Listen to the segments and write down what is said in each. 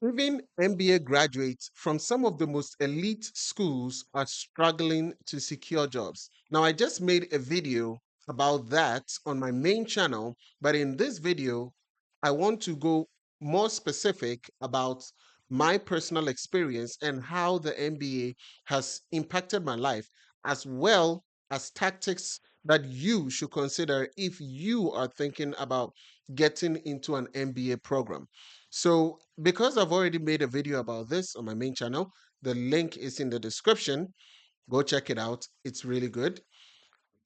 Even MBA graduates from some of the most elite schools are struggling to secure jobs. Now, I just made a video about that on my main channel, but in this video, I want to go more specific about my personal experience and how the MBA has impacted my life, as well as tactics that you should consider if you are thinking about getting into an MBA program. So, because I've already made a video about this on my main channel, the link is in the description. Go check it out. It's really good.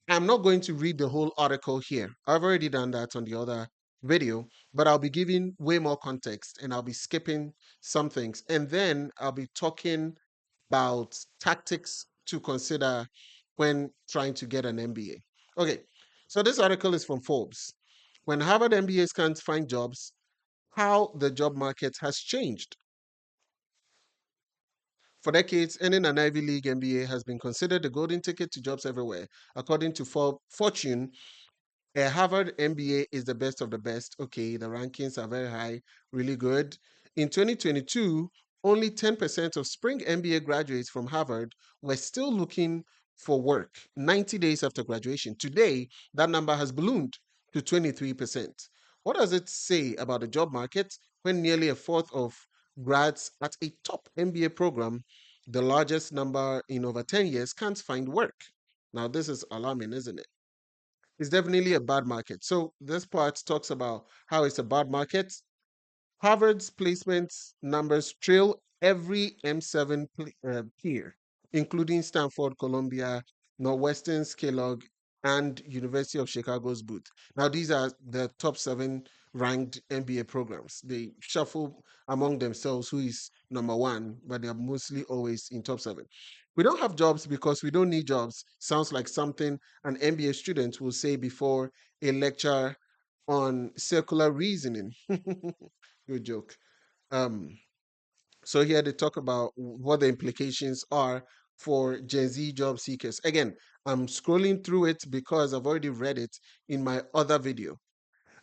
I'm not going to read the whole article here. I've already done that on the other video, but I'll be giving way more context and I'll be skipping some things. And then I'll be talking about tactics to consider when trying to get an MBA. Okay, so this article is from Forbes. When Harvard MBAs can't find jobs, how the job market has changed. For decades, earning an Ivy League MBA has been considered the golden ticket to jobs everywhere. According to Fortune, a Harvard MBA is the best of the best. Okay, the rankings are very high, really good. In 2022, only 10% of spring MBA graduates from Harvard were still looking for work 90 days after graduation. Today, that number has ballooned to 23%. What does it say about the job market when nearly a fourth of grads at a top MBA program, the largest number in over 10 years, can't find work? Now, this is alarming, isn't it? It's definitely a bad market. So this part talks about how it's a bad market. Harvard's placements numbers trail every M7 peer, including Stanford, Columbia, Northwestern's Kellogg, and University of Chicago's Booth. Now, these are the top seven ranked MBA programs. They shuffle among themselves who is number one, but they are mostly always in top seven. We don't have jobs because we don't need jobs. Sounds like something an MBA student will say before a lecture on circular reasoning. Good joke. Um, so here they talk about what the implications are for Gen Z job seekers. Again, I'm scrolling through it because I've already read it in my other video.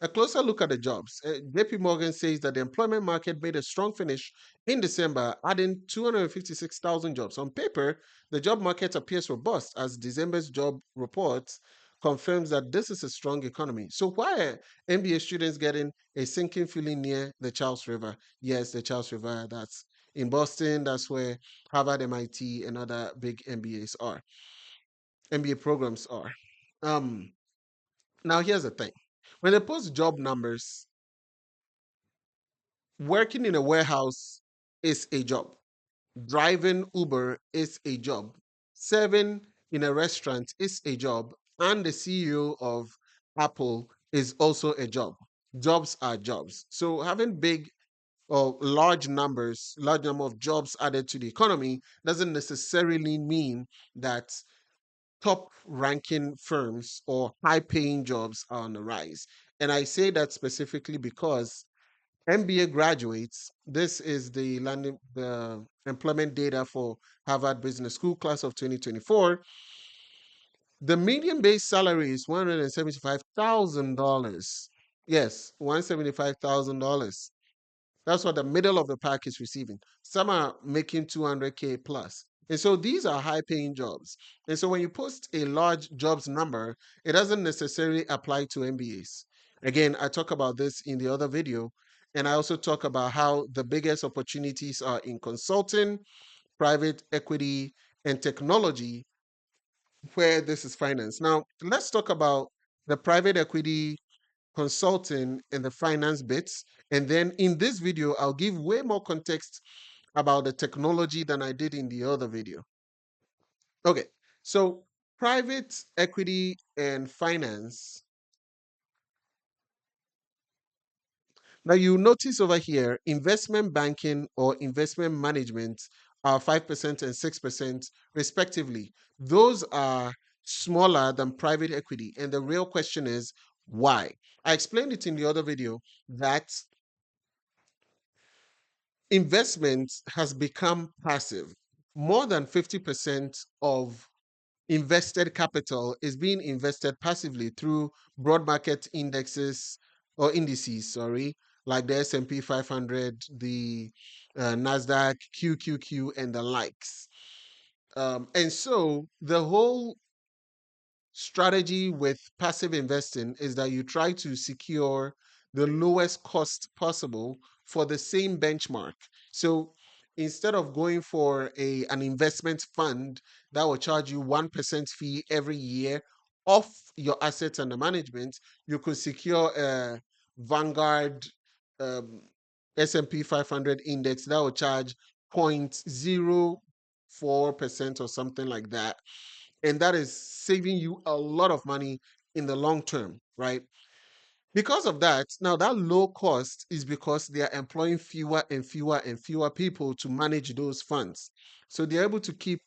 A closer look at the jobs. JP Morgan says that the employment market made a strong finish in December, adding 256,000 jobs. On paper, the job market appears robust as December's job report confirms that this is a strong economy. So why are MBA students getting a sinking feeling near the Charles River? Yes, the Charles River, that's in Boston. That's where Harvard, MIT, and other big MBAs are, MBA programs are. Um, Now, here's the thing. When they post job numbers, working in a warehouse is a job. Driving Uber is a job. Serving in a restaurant is a job. And the CEO of Apple is also a job. Jobs are jobs. So having big or large number of jobs added to the economy doesn't necessarily mean that top ranking firms or high paying jobs are on the rise. And I say that specifically because MBA graduates, this is the employment data for Harvard Business School class of 2024. The median base salary is $175,000. Yes, $175,000. That's what the middle of the pack is receiving. Some are making 200K plus. And so these are high paying jobs. And so when you post a large jobs number, it doesn't necessarily apply to MBAs. Again, I talk about this in the other video. And I also talk about how the biggest opportunities are in consulting, private equity, and technology, where this is finance. Now, let's talk about the private equity, consulting, and the finance bits. And then in this video, I'll give way more context about the technology than I did in the other video. Okay, so private equity and finance. Now you notice over here, investment banking or investment management are 5% and 6% respectively. Those are smaller than private equity. And the real question is why? I explained it in the other video that investment has become passive. More than 50% of invested capital is being invested passively through broad market indexes or indices, sorry, like the S&P 500, the NASDAQ, QQQ, and the likes. And so the whole strategy with passive investing is that you try to secure the lowest cost possible for the same benchmark. So instead of going for an investment fund that will charge you 1% fee every year off your assets under management, you could secure a Vanguard um, S&P 500 index that will charge 0.04% or something like that, and that is saving you a lot of money in the long term, right? Because of that, now that low cost is because they are employing fewer and fewer and fewer people to manage those funds. So they're able to keep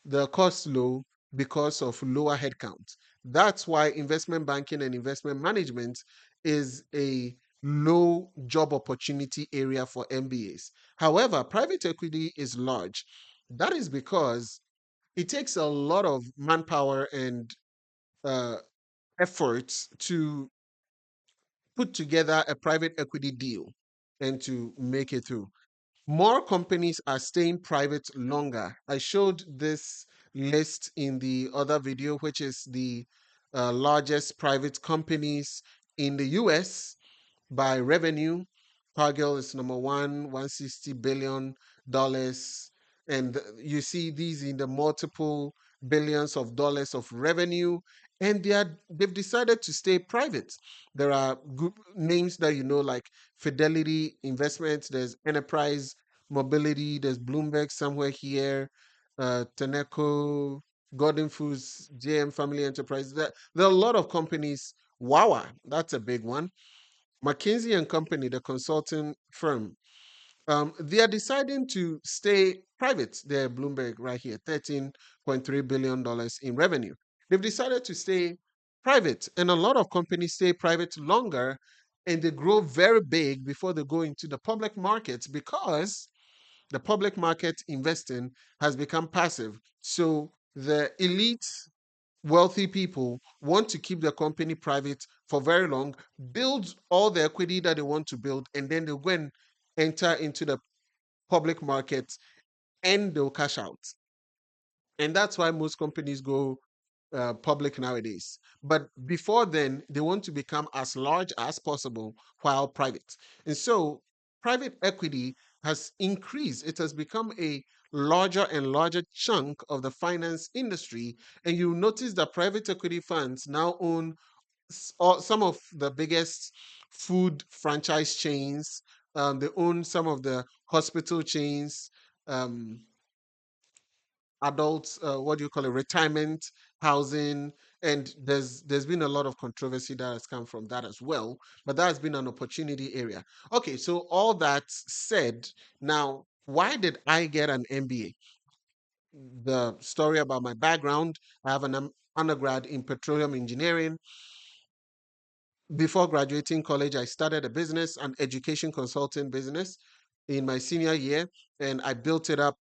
the cost low because of lower headcount. That's why investment banking and investment management is a low job opportunity area for MBAs. However, private equity is large. That is because it takes a lot of manpower and uh, efforts to put together a private equity deal and to make it through. More companies are staying private longer. I showed this list in the other video, which is the largest private companies in the US by revenue. Cargill is number one, $160 billion. And you see these in the multiple billions of dollars of revenue. And they've decided to stay private. There are group names that you know, like Fidelity Investments, there's Enterprise Mobility, there's Bloomberg somewhere here, Teneco, Gordon Foods, JM Family Enterprise. There are a lot of companies. Wawa, that's a big one. McKinsey and Company, the consulting firm, they are deciding to stay private. They're Bloomberg right here, $13.3 billion in revenue. They've decided to stay private, and a lot of companies stay private longer and they grow very big before they go into the public markets because the public market investing has become passive. So the elite wealthy people want to keep the company private for very long, build all the equity that they want to build, and then they'll go and enter into the public market and they'll cash out. And that's why most companies go public nowadays. But before then, they want to become as large as possible while private. And so private equity has increased. It has become a larger and larger chunk of the finance industry. And you notice that private equity funds now own some of the biggest food franchise chains. They own some of the hospital chains. Um, Adults, what do you call it, retirement housing, and there's been a lot of controversy that has come from that as well, but that has been an opportunity area. Okay, so all that said, now why did I get an MBA? The story about my background: I have an undergrad in petroleum engineering. Before graduating college, I started a business, an education consulting business, in my senior year, and I built it up,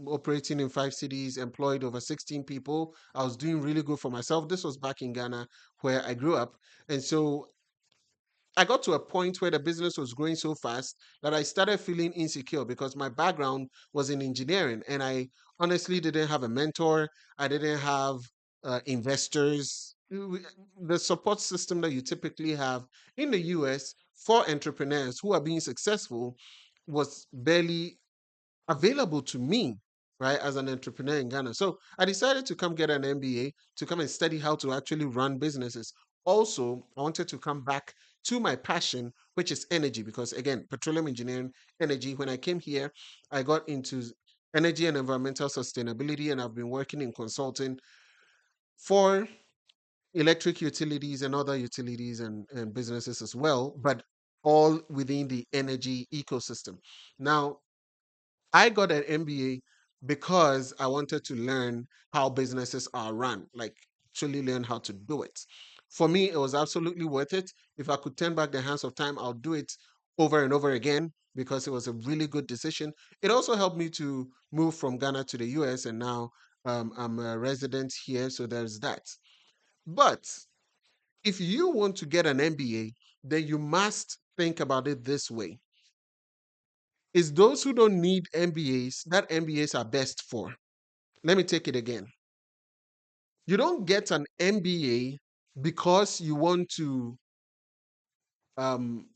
operating in 5 cities, employed over 16 people. I was doing really good for myself. This was back in Ghana where I grew up. And so I got to a point where the business was growing so fast that I started feeling insecure because my background was in engineering and I honestly didn't have a mentor. I didn't have investors. The support system that you typically have in the US for entrepreneurs who are being successful was barely available to me, right, as an entrepreneur in Ghana. So I decided to come get an MBA to come and study how to actually run businesses. Also, I wanted to come back to my passion, which is energy, because again, petroleum engineering, energy. When I came here, I got into energy and environmental sustainability, and I've been working in consulting for electric utilities and other utilities and businesses as well, but all within the energy ecosystem. Now, I got an MBA because I wanted to learn how businesses are run, like actually learn how to do it. For me, it was absolutely worth it. If I could turn back the hands of time, I'll do it over and over again because it was a really good decision. It also helped me to move from Ghana to the US, and now I'm a resident here, so there's that. But if you want to get an MBA, then you must think about it this way: It's those who don't need MBAs that MBAs are best for. Let me take it again. You don't get an MBA because you want to,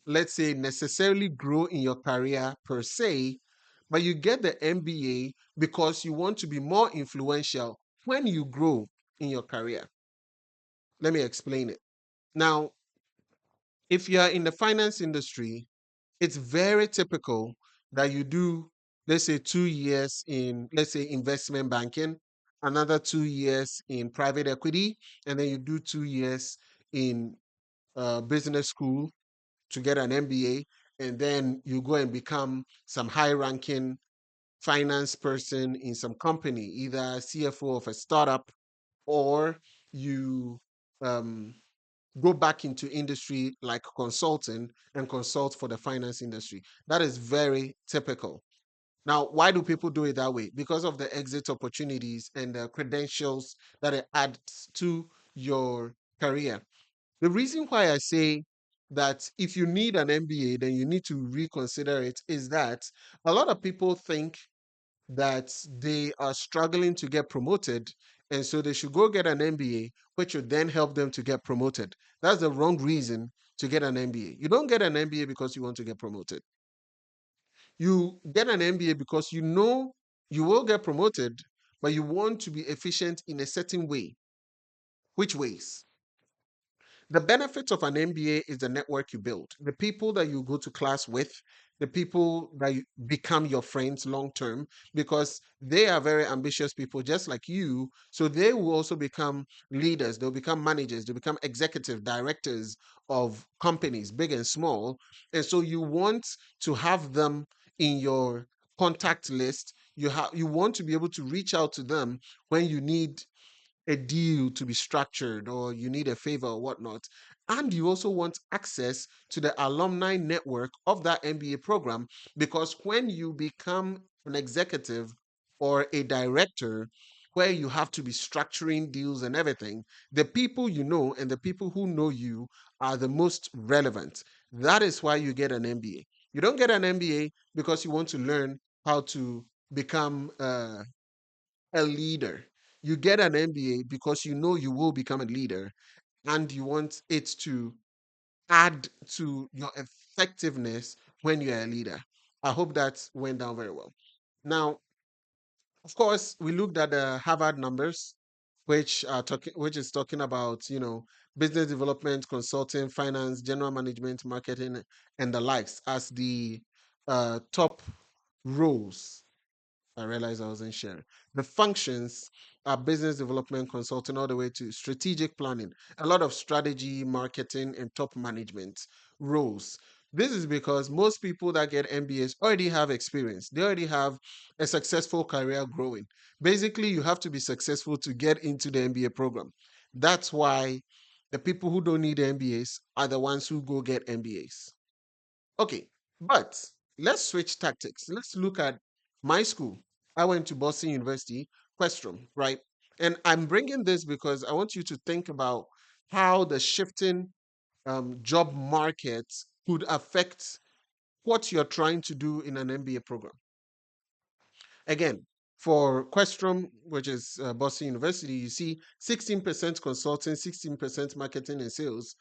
let's say, necessarily grow in your career per se, but you get the MBA because you want to be more influential when you grow in your career. Let me explain it. Now, if you are in the finance industry, it's very typical that you do, let's say, 2 years in, let's say, investment banking, another 2 years in private equity, and then you do 2 years in business school to get an MBA, and then you go and become some high ranking finance person in some company, either CFO of a startup, or you um, go back into industry like consulting and consult for the finance industry. That is very typical. Now, why do people do it that way? Because of the exit opportunities and the credentials that it adds to your career. The reason why I say that if you need an MBA, then you need to reconsider it is that a lot of people think that they are struggling to get promoted. And so they should go get an MBA, which would then help them to get promoted. That's the wrong reason to get an MBA. You don't get an MBA because you want to get promoted. You get an MBA because you know you will get promoted, but you want to be efficient in a certain way. Which ways? The benefits of an MBA is the network you build, the people that you go to class with, the people that you become your friends long term, because they are very ambitious people just like you. So they will also become leaders, they'll become managers, they'll become executive directors of companies, big and small. And so you want to have them in your contact list. You want to be able to reach out to them when you need a deal to be structured or you need a favor or whatnot. And you also want access to the alumni network of that MBA program because when you become an executive or a director, where you have to be structuring deals and everything, the people you know and the people who know you are the most relevant. That is why you get an MBA. You don't get an MBA because you want to learn how to become a leader. You get an MBA because you know you will become a leader and you want it to add to your effectiveness when you're a leader. I hope that went down very well. Now, of course, we looked at the Harvard numbers, which is talking about, business development, consulting, finance, general management, marketing, and the likes as the top roles. I realized I wasn't sharing. The functions are business development, consulting, all the way to strategic planning, a lot of strategy, marketing, and top management roles. This is because most people that get MBAs already have experience. They already have a successful career growing. Basically, you have to be successful to get into the MBA program. That's why the people who don't need MBAs are the ones who go get MBAs. Okay, but let's switch tactics. Let's look at my school. I went to Boston University, Questrom, right? And I'm bringing this because I want you to think about how the shifting job market could affect what you're trying to do in an MBA program. Again, for Questrom, which is Boston University, you see 16% consulting, 16% marketing and sales,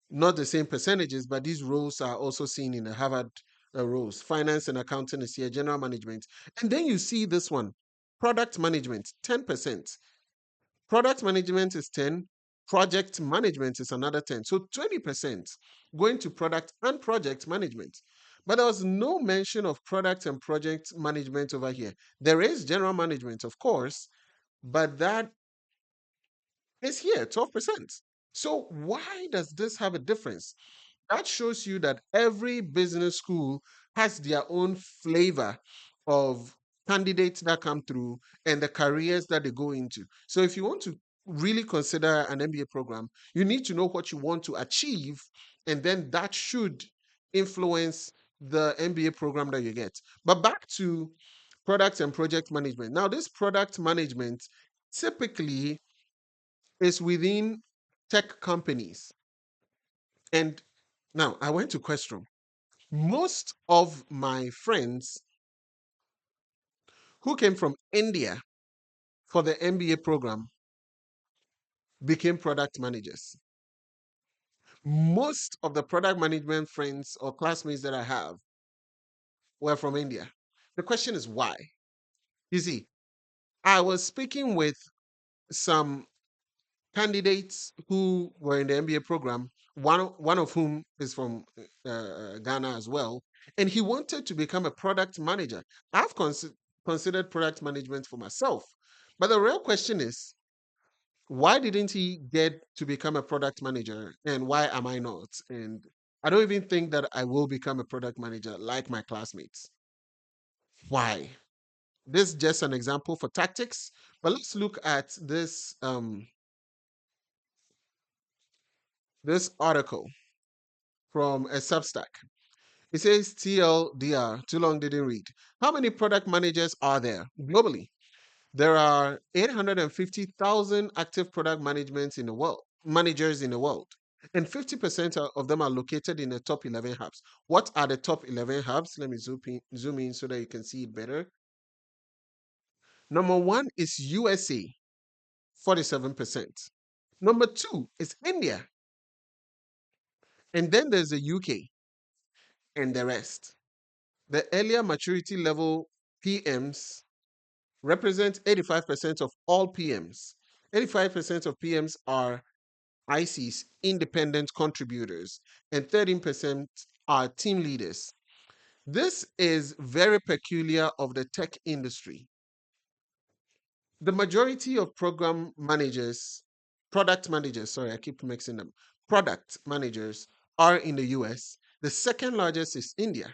not the same percentages, but these roles are also seen in the Harvard roles. Finance and accounting is here, general management. And then you see this one, product management, 10%. Product management is 10, project management is another 10. So 20% going to product and project management. But there was no mention of product and project management over here. There is general management, of course, but that is here, 12%. So why does this have a difference? That shows you that every business school has their own flavor of candidates that come through and the careers that they go into. So if you want to really consider an MBA program, you need to know what you want to achieve, and then that should influence the MBA program that you get. But back to product and project management. Now, this product management typically is within tech companies. And now I went to Questrom. Most of my friends who came from India for the MBA program became product managers. Most of the product management friends or classmates that I have were from India. The question is why? You see, I was speaking with some candidates who were in the MBA program, one of whom is from Ghana as well, and he wanted to become a product manager. I've considered product management for myself, but the real question is, why didn't he get to become a product manager, and why am I not? And I don't even think that I will become a product manager like my classmates. Why? This is just an example for tactics, but let's look at this article from a Substack. It says TLDR, too long didn't read. How many product managers are there globally? There are 850,000 active product managements in the world, managers in the world, and 50% of them are located in the top 11 hubs. What are the top 11 hubs? Let me zoom in so that you can see it better. Number one is USA, 47%. Number two is India, and then there's the UK and the rest. The earlier maturity level PMs represent 85% of all PMs. 85% of PMs are ICs, independent contributors, and 13% are team leaders. This is very peculiar of the tech industry. The majority of program managers, product managers, sorry, I keep mixing them, product managers are in the US. The second largest is India.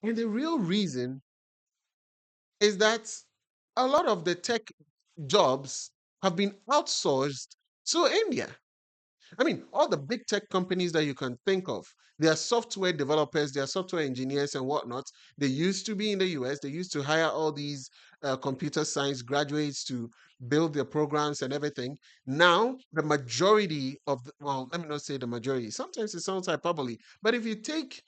And the real reason is that a lot of the tech jobs have been outsourced to India. I mean, all the big tech companies that you can think of, they are software developers, they are software engineers and whatnot. They used to be in the US. They used to hire all these computer science graduates to build their programs and everything. Now, the majority of, well, let me not say the majority. Sometimes it sounds hyperbole, but if you take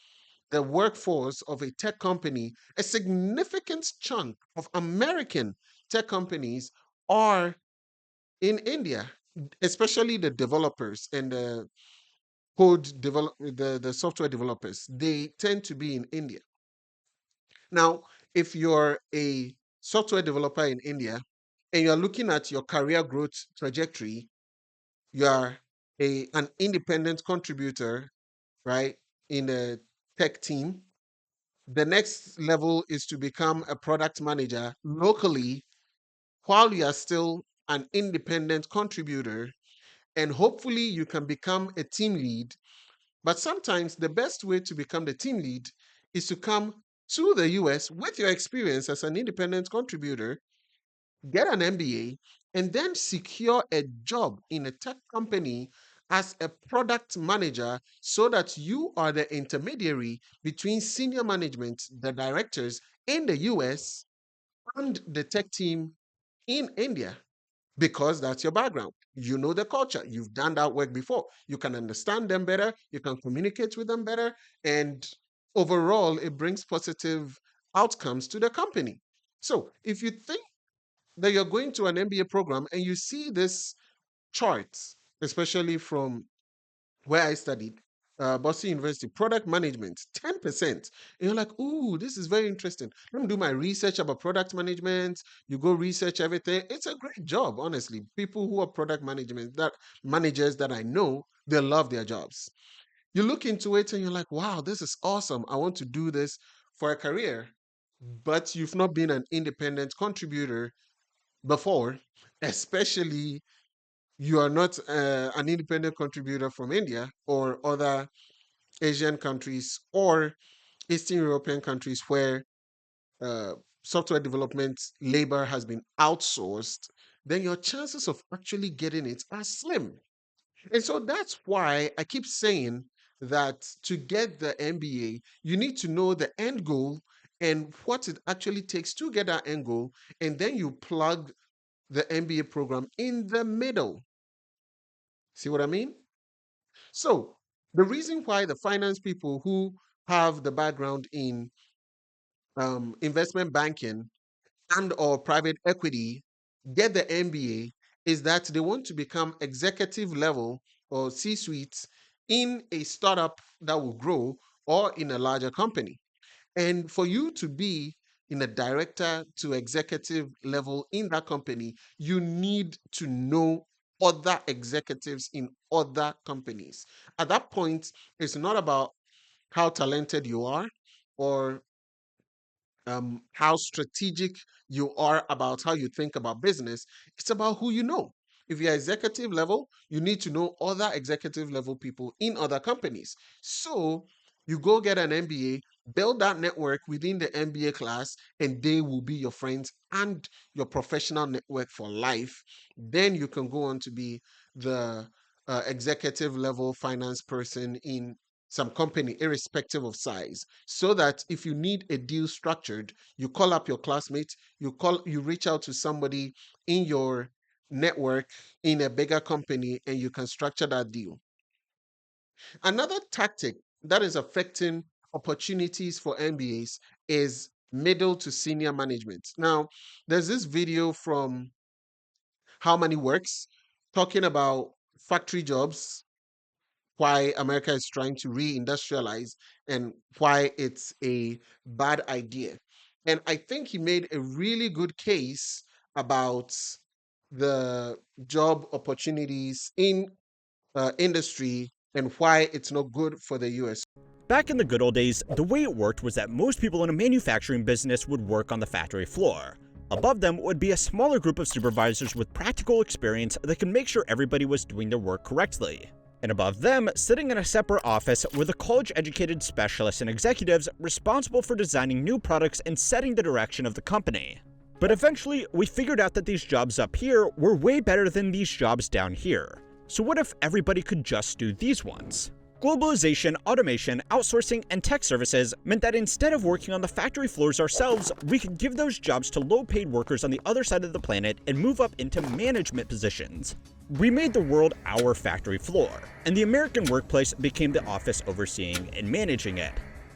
the workforce of a tech company, a significant chunk of American tech companies are in India, especially the developers and the the software developers. They tend to be in India. Now, if you're a software developer in India and you're looking at your career growth trajectory, you're an independent contributor, right, in a tech team. The next level is to become a product manager locally while you are still an independent contributor. And hopefully, you can become a team lead. But sometimes the best way to become the team lead is to come to the US with your experience as an independent contributor, get an MBA, and then secure a job in a tech company as a product manager so that you are the intermediary between senior management, the directors in the US, and the tech team in India because that's your background. You know the culture. You've done that work before. You can understand them better. You can communicate with them better. And overall, it brings positive outcomes to the company. So if you think that you're going to an MBA program and you see this chart, especially from where I studied, Boston University, product management, 10%. And you're like, ooh, this is very interesting. Let me do my research about product management. You go research everything. It's a great job, honestly. People who are product management, that managers that I know, they love their jobs. You look into it and you're like, wow, this is awesome. I want to do this for a career. But you've not been an independent contributor before, especially you are not an independent contributor from India or other Asian countries or Eastern European countries where uh, software development labor has been outsourced, then your chances of actually getting it are slim. And so that's why I keep saying that to get the MBA, you need to know the end goal and what it actually takes to get that end goal. And then you plug the MBA program in the middle. See what I mean? So the reason why the finance people who have the background in investment banking and or private equity get the MBA is that they want to become executive level or C-suites in a startup that will grow or in a larger company. And for you to be in a director to executive level in that company, you need to know other executives in other companies. At that point, it's not about how talented you are or how strategic you are about how you think about business. It's about who you know. If you're executive level, you need to know other executive level people in other companies. So you go get an MBA, build that network within the MBA class, and they will be your friends and your professional network for life. Then you can go on to be the executive level finance person in some company, irrespective of size, so that if you need a deal structured, you call up your classmates, you reach out to somebody in your network in a bigger company, and you can structure that deal. Another tactic that is affecting opportunities for MBAs is middle to senior management. Now, there's this video from How Money Works talking about factory jobs, why America is trying to reindustrialize and why it's a bad idea. And I think he made a really good case about the job opportunities in industry and why it's not good for the US. Back in the good old days, the way it worked was that most people in a manufacturing business would work on the factory floor. Above them would be a smaller group of supervisors with practical experience that could make sure everybody was doing their work correctly. And above them, sitting in a separate office, were the college-educated specialists and executives responsible for designing new products and setting the direction of the company. But eventually, we figured out that these jobs up here were way better than these jobs down here. So what if everybody could just do these ones? Globalization, automation, outsourcing, and tech services meant that instead of working on the factory floors ourselves, we could give those jobs to low-paid workers on the other side of the planet and move up into management positions. We made the world our factory floor, and the American workplace became the office overseeing and managing it.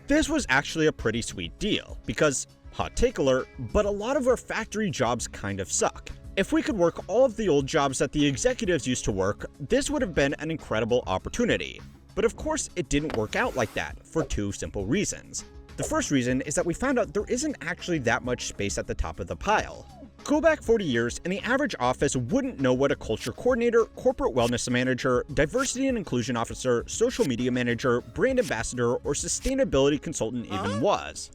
This was actually a pretty sweet deal, because, hot take alert, but a lot of our factory jobs kind of suck. If we could work all of the old jobs that the executives used to work, this would have been an incredible opportunity. But of course, it didn't work out like that, for two simple reasons. The first reason is that we found out there isn't actually that much space at the top of the pile. Go back 40 years, and the average office wouldn't know what a culture coordinator, corporate wellness manager, diversity and inclusion officer, social media manager, brand ambassador, or sustainability consultant even was.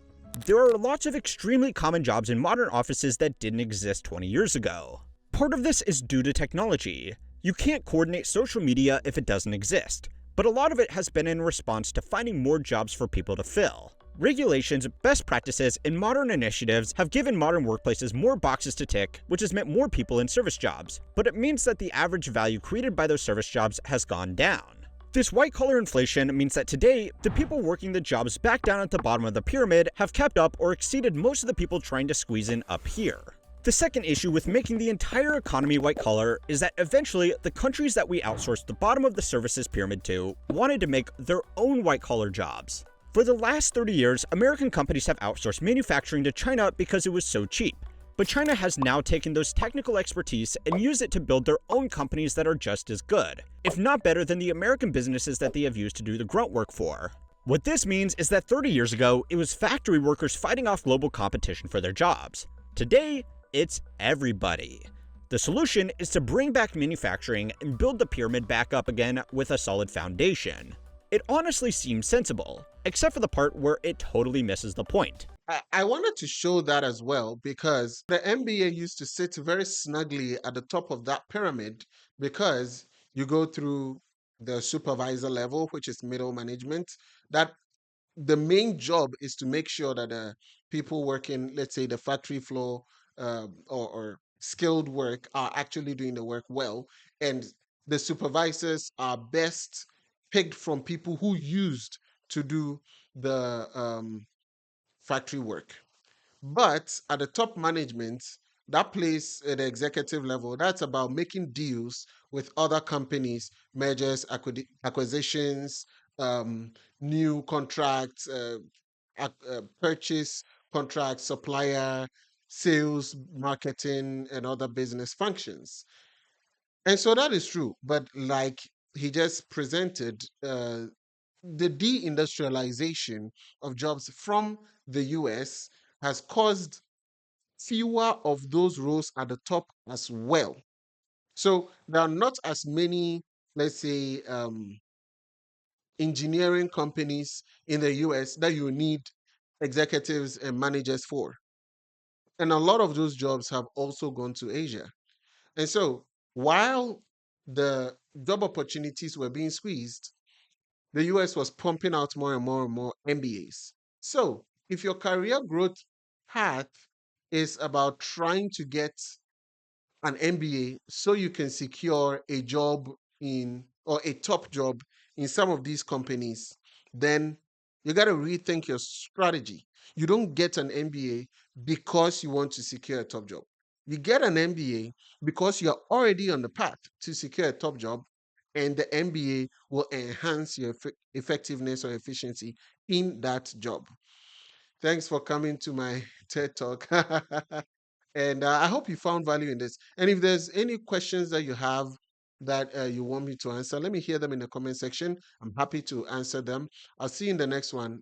There are lots of extremely common jobs in modern offices that didn't exist 20 years ago. Part of this is due to technology. You can't coordinate social media if it doesn't exist, but a lot of it has been in response to finding more jobs for people to fill. Regulations, best practices, and modern initiatives have given modern workplaces more boxes to tick, which has meant more people in service jobs, but it means that the average value created by those service jobs has gone down. This white-collar inflation means that today, the people working the jobs back down at the bottom of the pyramid have kept up or exceeded most of the people trying to squeeze in up here. The second issue with making the entire economy white-collar is that eventually, the countries that we outsourced the bottom of the services pyramid to wanted to make their own white-collar jobs. For the last 30 years, American companies have outsourced manufacturing to China because it was so cheap. But China has now taken those technical expertise and used it to build their own companies that are just as good, if not better than the American businesses that they have used to do the grunt work for. What this means is that 30 years ago, it was factory workers fighting off global competition for their jobs. Today, it's everybody. The solution is to bring back manufacturing and build the pyramid back up again with a solid foundation. It honestly seems sensible, except for the part where it totally misses the point. I wanted to show that as well because the MBA used to sit very snugly at the top of that pyramid because you go through the supervisor level, which is middle management. That the main job is to make sure that people working, let's say, the factory floor or skilled work are actually doing the work well. And the supervisors are best picked from people who used to do the factory work. But at the top management, that place at the executive level, that's about making deals with other companies, mergers, acquisitions, um, new contracts, purchase contracts, supplier, sales, marketing, and other business functions. And so that is true. But like he just presented, the deindustrialization of jobs from the US has caused fewer of those roles at the top as well. So there are not as many, let's say, engineering companies in the US that you need executives and managers for. And a lot of those jobs have also gone to Asia. And so while the job opportunities were being squeezed, the US was pumping out more and more and more MBAs. So if your career growth path is about trying to get an MBA so you can secure a job in or a top job in some of these companies, then you got to rethink your strategy. You don't get an MBA because you want to secure a top job. You get an MBA because you're already on the path to secure a top job, and the MBA will enhance your effectiveness or efficiency in that job. Thanks for coming to my TED Talk. And I hope you found value in this. And if there's any questions that you have that you want me to answer, let me hear them in the comment section. I'm happy to answer them. I'll see you in the next one.